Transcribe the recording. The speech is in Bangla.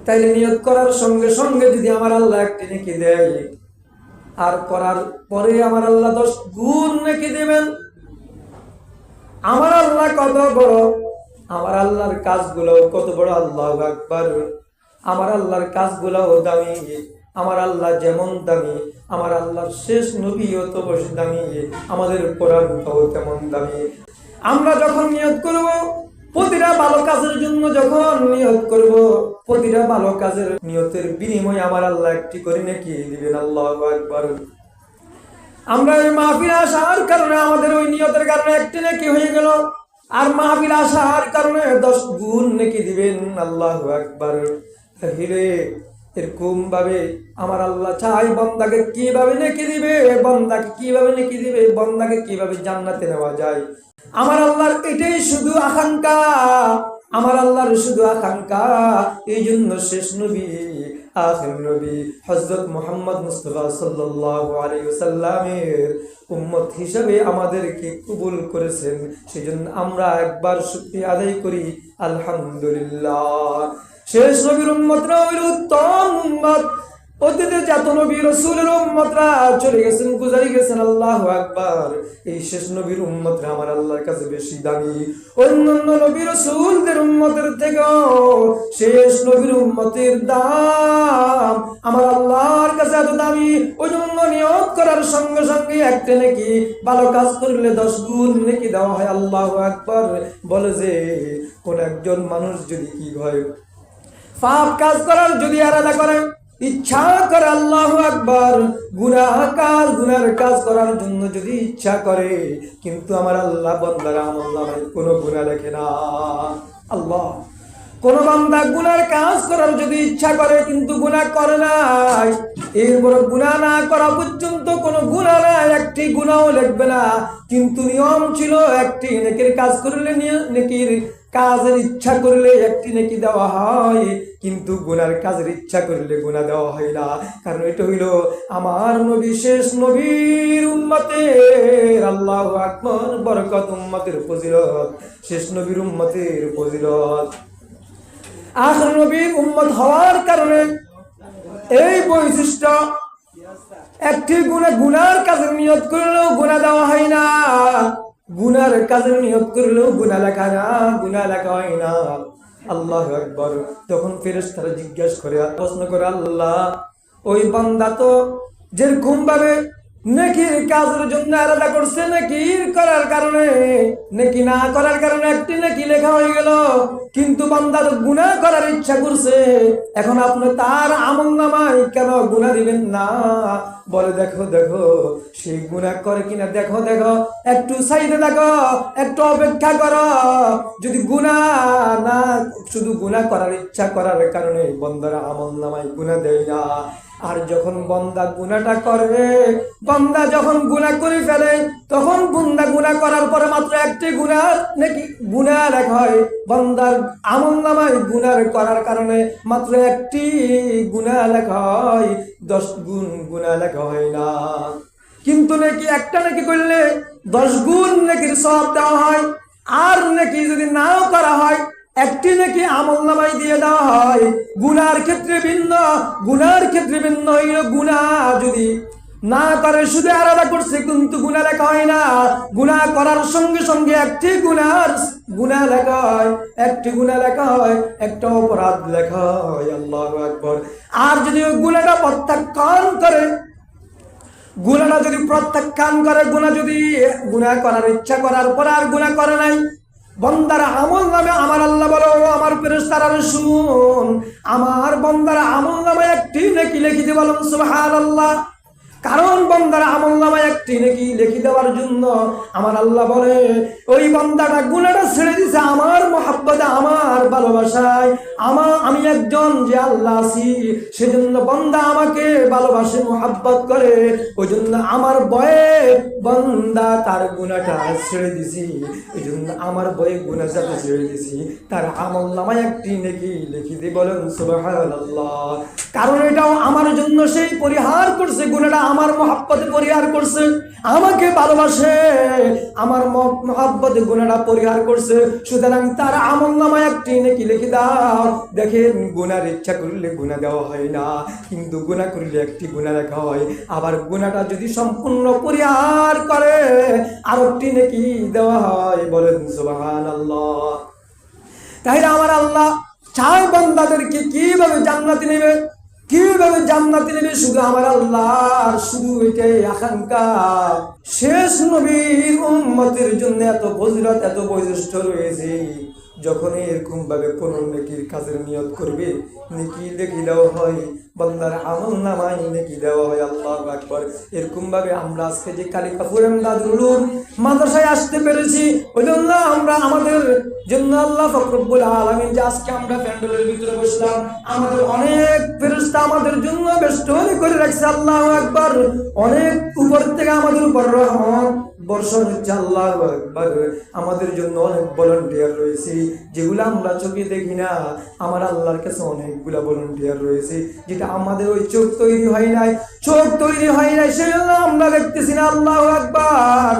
তাইলে নিয়ত করার সঙ্গে সঙ্গে যদি আমার আল্লাহ একটি নেকি দেয়, আর করার পরে আমার আল্লাহ 10 গুণ নেকি দেবেন। আমার আল্লাহ কত বড়, আমার আল্লাহর কাজগুলো কত বড়, আল্লাহু আকবার। আমার আল্লাহর কাজগুলোও দামি, আমার আল্লাহ যেমন দামি, আমার আল্লাহর শেষ নবীও তো বেশি দামি, আমাদের কোরআনটাও তেমন দামি। আমরা যখন নিয়ত করব প্রতিটা ভালো কাজের জন্য, যখন নিয়ত করব প্রতিটা ভালো কাজের নিয়তের বিনিময়ে আমার আল্লাহ একটি করে নেকি দিবেন। আল্লাহু আকবার। আমরা ওই মাহফিল আসার কারণে আমাদের ওই নিয়তের কারণে একটি নেকি হয়ে গেল, আর মাহফিল আসার কারণে 10 গুণ নেকি দিবেন। আল্লাহু আকবার। তাহলে এরকম ভাবে আমার আল্লাহ চাই বান্দাকে কিভাবে নেকি দিবে, বান্দাকে কিভাবে নেকি দিবে, বান্দাকে কিভাবে জান্নাতে নেওয়া যায়। আমার আল্লাহর এটাই শুধু আকাঙ্ক্ষা, আমার আল্লাহর শুধু আকাঙ্ক্ষা। এই জন্য শেষ নবী, আখির নবী হযরত মুহাম্মদ মুস্তাফা সাল্লাল্লাহু আলাইহি ওয়াসাল্লামের উম্মত হিসেবে আমাদেরকে কবুল করেছেন। সেজন্য আমরা একবার শুকরিয়া আদায় করি, আলহামদুলিল্লাহ। শেষ নবীর উম্মতরা হইল উত্তম উম্মত। অতীতে যত নবী রাসূলের উম্মতরা চলে গেছেন, গুজারি গেছেন, আল্লাহু আকবার। এই শেষ নবীর উম্মতরা আমার আল্লাহর কাছে বেশি দামি। অন্যান্য নবী রাসূলদের উম্মতের থেকেও শেষ নবীর উম্মতের দাম আমার আল্লাহর কাছে এত দামি। ওই জন্য নিয়ত করার সঙ্গে সঙ্গে একটা নেকি, ভালো কাজ করলে 10 গুণ নেকি দেওয়া হয়। আল্লাহু আকবার। বলে যে কোন একজন মানুষ যদি কি হয়, পাপ কাজ করার যদি আরাদা করে, ইচ্ছা করে, আল্লাহু আকবার, গুনার কাজ করার জন্য যদি ইচ্ছা করে, কিন্তু আমার আল্লাহ বান্দার আমলনামায় কোনো গুনাহ লেখে না। আল্লাহ, কোন বান্দা গুনার কাজ করার যদি ইচ্ছা করে কিন্তু গুনাহ করে নাই, এরপর গুনাহ না করা পর্যন্ত কোনো গুনাহ নাই, একটি গুনাহও লিখবে না। কিন্তু নিয়ম ছিল একটি নেকির কাজ করলে নেকির কাজের ইচ্ছা করলে একটি নেকি দেওয়া হয়, কিন্তু গুনার কাজের ইচ্ছা করলে গুনাহ দেওয়া হয় না। কারণ এটা হইল আমার নবী শেষ নবীর উম্মতের, আল্লাহু আকবার, বরকত, উম্মতের ফজিলত, শেষ নবীর উম্মতের ফজিলত। আখির নবীর উম্মত হওয়ার কারণে এই বৈশিষ্ট্য, একটি গুনার কাজের নিয়ত করলেও গুনাহ দেওয়া হয় না, গুনার কাজের নিয়ত করলেও গুনাহ লেখা না, গুনাহ লেখা হয় না। আল্লাহু আকবার। তখন ফেরেশতারা জিজ্ঞাসা করে, প্রশ্ন করে, আল্লাহ, ওই বান্দা তো যেরকম ভাবে নেকির কাজের জন্য আলাদা করছে, নেকির করার কারণে, নেকি না করার কারণে একটি নেকি লেখা হয়ে গেল, কিন্তু বান্দা তো গুনাহ করার ইচ্ছা করছে, এখন আপনি তার আমলনামায় কেন গুনাহ দিবেন না? বলে, দেখো দেখো সে গুনাহ করে কিনা, দেখো দেখো, একটু সাইডে দেখো, একটু অপেক্ষা করো। যদি গুনাহ না, শুধু গুনাহ করার ইচ্ছা করার কারণে বান্দার আমলনামায় গুনাহ দেয় না, আর যখন বান্দা গুনাহটা করবে, বান্দা যখন গুনাহ করে ফেলে, তখন বান্দা গুনাহ করার পরে মাত্র একটি গুনাহ নাকি গুনাহ লেখা হয়। বান্দার আমলনামায় গুনাহ করার কারণে মাত্র একটি গুনাহ লেখা হয়, 10 গুণ গুনাহ লেখা হয় না। কিন্তু নাকি একটা নাকি করলে 10 গুণ নাকির সওয়াব দেওয়া হয়, আর নাকি যদি নাও করা হয় একটি নাকি আমলনামায় দিয়ে দেওয়া হয়। গুনার ক্ষেত্রে ভিন্ন, গুনার ক্ষেত্রে ভিন্ন হইল, গুনাহ যদি না করে শুধু আলাদা করছে কিন্তু গুনাহ লেখা হয় না, গুনাহ করার সঙ্গে সঙ্গে একটি গুনাহ লেখা হয়, একটি গুনাহ লেখা হয়, একটা অপরাধ লেখা হয়। আল্লাহু আকবার। আর যদি ওই গুনাহটা প্রত্যাখ্যান করে, গুনাহটা যদি প্রত্যাখ্যান করে, গুনাহ করার ইচ্ছা করার পর আর গুনাহ করে নাই, বান্দার আমলনামে আমার আল্লাহ বলো, আমার ফেরেশতারা শুন, আমার বান্দার আমলনামায় একটি নেকি লিখে দিবেন, সুবহানাল্লাহ। কারণ বান্দার আমলনামায় একটি নেকি লিখে দেওয়ার জন্য আমার আল্লাহ বলে, ওই বান্দাটা গুনাহটা ছেড়ে দিয়েছে আমার মহব্বতে, আমার ভালোবাসায়, আমি একজন যে আল্লাহ আছি, সেজন্য বান্দা আমাকে ভালোবাসে, মহব্বত করে, ওই জন্য আমার ভয়ে বান্দা তার গুনাহটা ছেড়ে দিছি, এই জন্য আমার ভয়ে গুনাহ যাতে ছেড়ে দিছি, তার আমলনামায় একটি নেকি লিখে দিয়ে বলেন সুবহানাল্লাহ। কারণ এটাও আমার জন্য সেই পরিহার করছে, গুনাহটা আমার মহব্বতে পরিহার করছে, আমাকে ভালোবাসে, আমার মহব্বতে গুনাহটা পরিহার করছে, সুতরাং তার আমলনামায় একটি নেকি লিখে দাও। দেখেন, গুনার ইচ্ছা করলে গুনাহ দেওয়া হয় না, কিন্তু গুনাহ করলে একটি গুনাহ লেখা হয়। আবার গুনাহটা যদি সম্পূর্ণ পরিহার করে আরেকটি নেকি দেওয়া হয়। বলেন সুবহানাল্লাহ। তাহলে আমার আল্লাহ চায় বান্দাদেরকে কিভাবে জান্নাতে নেবে, কিভাবে জান্নাতে নেবে, শুধু আমার আল্লাহর শুধু এটাই আকাঙ্ক্ষা। শেষ নবীর উম্মতের জন্য এত ফজিলত, এত বৈশিষ্ট্য রয়েছে। যখন এরকম ভাবে কোন নেকির কাজের নিয়ত করবে, নেকি লিখে দেওয়া হয়, বান্দার আমলনামায় নেকি দেওয়া হয়। আল্লাহু আকবার। এরকম ভাবে আমরা আজকে যে কালিকাপুর এমদাদুল উলুম মাদ্রাসায় আসতে পেরেছি, ওইজন্য আমরা আমাদের জন্য আল্লাহ পাক রব্বুল আলামিন যে আজকে আমরা প্যান্ডেলের ভিতরে বসলাম, আমাদের অনেক ফেরেশতা আমাদের জন্য বেষ্টনী করে রাখছে। আল্লাহু আকবার। অনেক উপর থেকে আমাদের উপর রহমত বর্ষণ হচ্ছে। আল্লাহু আকবার। আমাদের জন্য অনেক ভলান্টিয়ার রয়েছে, যেগুলো আমরা চোখে দেখি না। আমার আল্লাহর কাছে অনেকগুলা ভলান্টিয়ার রয়েছে, যেটা আমাদের ওই চোখ তৈরি হয় নাই, সেজন্য আমরা দেখতেছি না। আল্লাহু আকবার।